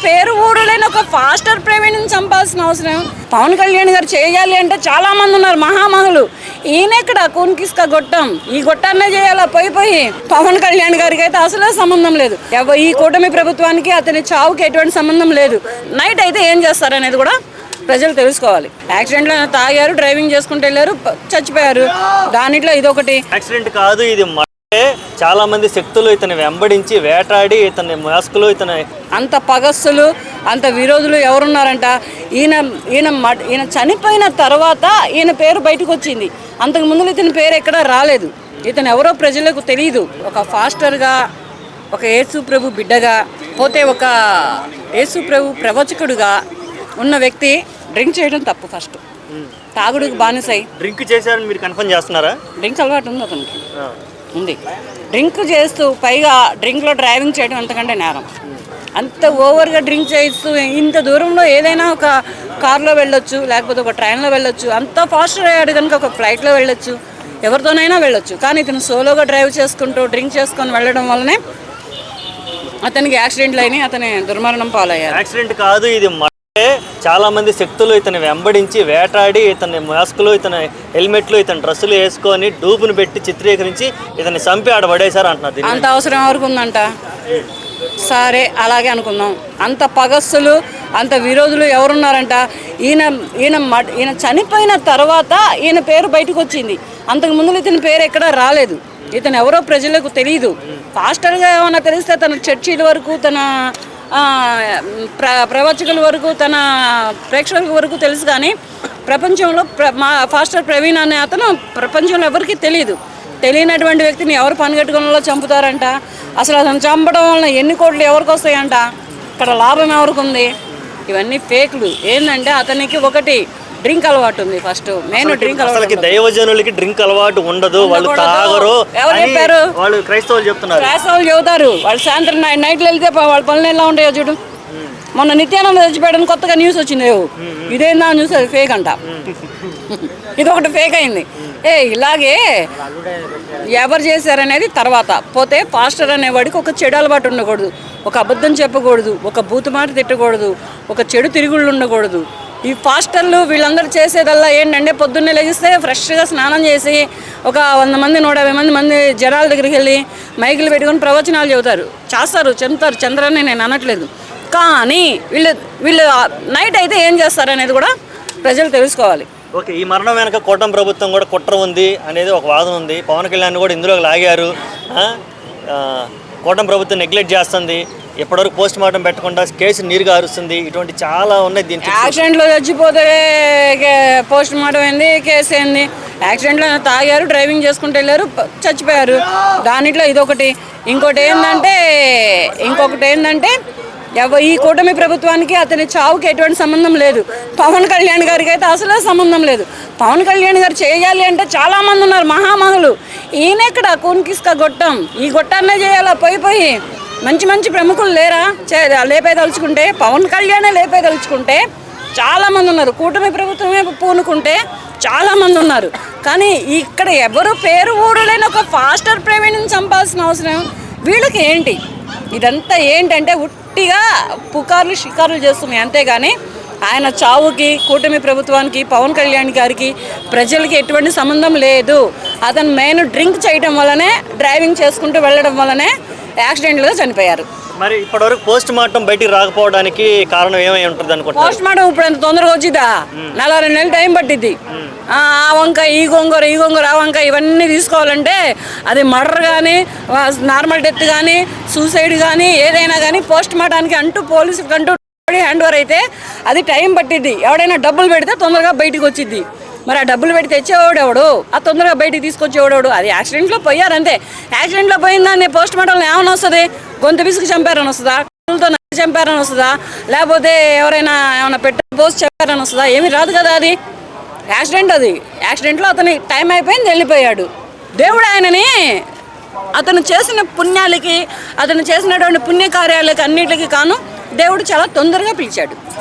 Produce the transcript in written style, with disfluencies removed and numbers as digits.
పేరు ఊడలేని ఒక ఫాస్టర్ ప్రవీణ్ని చంపాల్సిన అవసరం పవన్ కళ్యాణ్ గారు చేయాలి అంటే చాలా మంది ఉన్నారు మహామహులు. ఈయనెక్కడ కూన్కిస్క గొట్టం, ఈ గొట్టాన్నే చేయాలా పోయి పవన్ కళ్యాణ్ గారికి అయితే అసలే సంబంధం లేదు. ఈ కూటమి ప్రభుత్వానికి అతని చావుకి ఎటువంటి సంబంధం లేదు. నైట్ అయితే ఏం చేస్తారనేది కూడా ప్రజలు తెలుసుకోవాలి. యాక్సిడెంట్లో తాగారు, డ్రైవింగ్ చేసుకుంటూ వెళ్ళారు, చచ్చిపోయారు. దానిట్లో ఇదొకటి యాక్సిడెంట్ కాదు, ఇది చాలా మంది శక్తులు ఇతని వెంబడించి వేటాడి ఇతని మాస్కులు ఇతని అంత పగస్సులు అంత విరోధులు ఎవరున్నారంట. ఈయన చనిపోయిన తర్వాత ఈయన పేరు బయటకు వచ్చింది. అంతకు ముందు ఇతని పేరు ఎక్కడా రాలేదు. ఇతను ఎవరో ప్రజలకు తెలియదు. ఒక ఫాస్టర్గా, ఒక యేసు ప్రభు బిడ్డగా, పోతే ఒక యేసు ప్రభు ప్రవచకుడుగా ఉన్న వ్యక్తి డ్రింక్ చేయడం తప్పు. ఫస్ట్ తాగుడుకు బానిసై డ్రింక్ చేశారని మీరు కన్ఫర్మ్ చేస్తున్నారా? డ్రింక్ అలవాటు ఉంది అతనికి, ఉంది. డ్రింక్ చేస్తూ పైగా డ్రింక్లో డ్రైవింగ్ చేయడం అంతకంటే నేరం. అంత ఓవర్గా డ్రింక్ చేస్తూ ఇంత దూరంలో ఏదైనా ఒక కార్లో వెళ్ళొచ్చు, లేకపోతే ఒక ట్రైన్లో వెళ్ళొచ్చు. అంత ఫాస్ట్గా అయ్యాడు కనుక ఒక ఫ్లైట్లో వెళ్ళొచ్చు, ఎవరితోనైనా వెళ్ళొచ్చు. కానీ ఇతను సోలోగా డ్రైవ్ చేసుకుంటూ డ్రింక్ చేసుకొని వెళ్ళడం వల్లనే అతనికి యాక్సిడెంట్లు అయినాయి, అతని దుర్మరణం పాలయ్యారు. యాక్సిడెంట్ కాదు, ఇది చాలా మంది శక్తులు ఇతని వెంబడించి వేటాడి ఇతని మాస్కులు ఇతని హెల్మెట్లు ఇతని డ్రెస్సులు వేసుకొని డూపును పెట్టి చిత్రీకరించి ఇతన్ని చంపి ఆడబడేశారు అంటున్నారు. అంత అవసరం ఎవరికి ఉందంట? సరే అలాగే అనుకుందాం. అంత పగస్సులు అంత విరోధులు ఎవరున్నారంట. ఈయన చనిపోయిన తర్వాత ఈయన పేరు బయటకు వచ్చింది. అంతకు ముందు ఇతని పేరు ఎక్కడా రాలేదు. ఇతను ఎవరో ప్రజలకు తెలియదు. ఫాస్టర్గా ఏమన్నా తెలిస్తే తన చర్చీల వరకు, తన ప్రవచకుల వరకు, తన ప్రేక్షకుల వరకు తెలుసు. కానీ ప్రపంచంలో ఫాస్టర్ ప్రవీణ్ అనే అతను ప్రపంచంలో ఎవరికి తెలియదు. తెలియనటువంటి వ్యక్తిని ఎవరు పనిగట్టుకునేలా చంపుతారంట. అసలు అతను చంపడం వలన ఎన్ని కోట్లు ఎవరికి వస్తాయంట, ఇక్కడ లాభం ఎవరికి ఉంది? ఇవన్నీ ఫేక్లు. ఏంటంటే అతనికి ఒకటి డ్రింక్ అలవాటు ఉంది. ఫస్ట్ మెయిన్ డ్రింక్ అలవాటు. దైవజనులకి డ్రింక్ అలవాటు ఉండదు, వాళ్ళు తాగరు. ఎవరు చెప్పారు? వాళ్ళు క్రైస్తవులు చెప్తున్నారు. క్రైస్తవులు చెబుతారు. వాళ్ళు సాయంత్రం నైట్లు వెళ్తే వాళ్ళ పనులు ఎలా ఉంటాయో చూడు. మొన్న నిత్యానంద చచ్చిపోయాడని కొత్తగా న్యూస్ వచ్చింది. ఇదేందా న్యూస్? అది ఫేక్ అంట. ఇది ఒకటి ఫేక్ అయింది. ఇలాగే ఎవరు చేశారనేది తర్వాత. పోతే పాస్టర్ అనేవాడికి ఒక చెడు అలవాటు ఉండకూడదు, ఒక అబద్ధం చెప్పకూడదు, ఒక బూతు మాట తిట్టకూడదు, ఒక చెడు తిరుగుళ్ళు ఉండకూడదు. ఈ పాస్టర్లు వీళ్ళందరూ చేసేదల్లా ఏంటంటే పొద్దున్నే లెగిస్తే ఫ్రెష్గా స్నానం చేసి ఒక 100 మంది 150 మంది జనాల దగ్గరికి వెళ్ళి మైకులు పెట్టుకొని ప్రవచనాలు చెబుతారు, చేస్తారు, చంద్రని నేను అనట్లేదు. కానీ వీళ్ళు నైట్ అయితే ఏం చేస్తారనేది కూడా ప్రజలు తెలుసుకోవాలి. ఓకే, ఈ మరణం వెనక కూటమి ప్రభుత్వం కూడా కుట్ర ఉంది అనేది ఒక వాదన ఉంది. పవన్ కళ్యాణ్ కూడా ఇందులోకి లాగారు. కూటమి ప్రభుత్వం నెగ్లెక్ట్ చేస్తుంది, ఎప్పటివరకు పోస్ట్ మార్టం పెట్టకుండా కేసు నీరుగా అరుస్తుంది. ఇటువంటి చాలా ఉన్నాయి. దీనికి యాక్సిడెంట్లో చచ్చిపోతే పోస్ట్ మార్టం ఏంది, కేసు ఏంది? యాక్సిడెంట్లో తాగారు, డ్రైవింగ్ చేసుకుంటూ వెళ్ళారు, చచ్చిపోయారు. దానిట్లో ఇదొకటి. ఇంకొకటి ఏంటంటే ఈ కూటమి ప్రభుత్వానికి అతని చావుకి ఎటువంటి సంబంధం లేదు. పవన్ కళ్యాణ్ గారికి అయితే అసలే సంబంధం లేదు. పవన్ కళ్యాణ్ గారు చేయాలి అంటే చాలా మంది ఉన్నారు మహామహులు. ఈయనెక్కడ కూన్కిస్క గొట్టం, ఈ గొట్టాన్నే చేయాలా పోయి మంచి మంచి ప్రముఖులు లేరా లేపేదలుచుకుంటే? పవన్ కళ్యాణే లేపేదలుచుకుంటే చాలామంది ఉన్నారు. కూటమి ప్రభుత్వమే పూనుకుంటే చాలామంది ఉన్నారు. కానీ ఇక్కడ ఎవరు పేరు ఊడలేని ఒక ఫాస్టర్ ప్రవీణ్ని చంపాల్సిన అవసరం వీళ్ళకి ఏంటి? ఇదంతా ఏంటంటే ఉట్టిగా పుకార్లు షికార్లు చేస్తున్నాయి అంతేగాని ఆయన చావుకి, కూటమి ప్రభుత్వానికి, పవన్ కళ్యాణ్ గారికి, ప్రజలకి ఎటువంటి సంబంధం లేదు. అతను మెయిన్ డ్రింక్ చేయడం వల్లనే, డ్రైవింగ్ చేసుకుంటూ వెళ్ళడం వల్లనే యాక్సిడెంట్లుగా చనిపోయారు. మరి ఇప్పటివరకు పోస్ట్ మార్టం బయటికి రాకపోవడానికి కారణం ఏమై ఉంటుంది అనుకుంటా? పోస్ట్ మార్టం ఇప్పుడు ఎంత తొందరగా వచ్చిద్దా? 4-2 నెలలు టైం పట్టిద్ది. ఆ వంకాయ, ఈ గొంగూర, ఆ వంకాయ ఇవన్నీ తీసుకోవాలంటే అది మర్డర్ కానీ, నార్మల్ డెత్ కానీ, సూసైడ్ కానీ, ఏదైనా కానీ పోస్ట్ మార్టానికి అంటూ పోలీసులకు అంటూ హ్యాండ్ ఓవర్ అయితే అది టైం పట్టిద్ది. ఎవడైనా డబ్బులు పెడితే తొందరగా బయటికి వచ్చిద్ది. మరి ఆ డబ్బులు పెట్టి తెచ్చేవాడు ఎవడు? ఆ తొందరగా బయటికి తీసుకొచ్చేవాడు? అది యాక్సిడెంట్లో పోయారంతే. యాక్సిడెంట్లో పోయిందాన్ని పోస్ట్ మార్టంలో ఏమైనా వస్తుంది? గొంతు పిసుకు చంపారని వస్తుందా? కళ్ళతో చంపారని వస్తుందా? లేకపోతే ఎవరైనా ఏమైనా పోస్ట్ చెప్పారని వస్తుందా? ఏమి రాదు కదా. అది యాక్సిడెంట్. అది యాక్సిడెంట్లో అతని టైం అయిపోయింది, వెళ్ళిపోయాడు. దేవుడు ఆయనని అతను చేసిన పుణ్యాలకి, అతను చేసినటువంటి పుణ్యకార్యాలకి అన్నిటికీ కాను దేవుడు చాలా తొందరగా పిలిచాడు.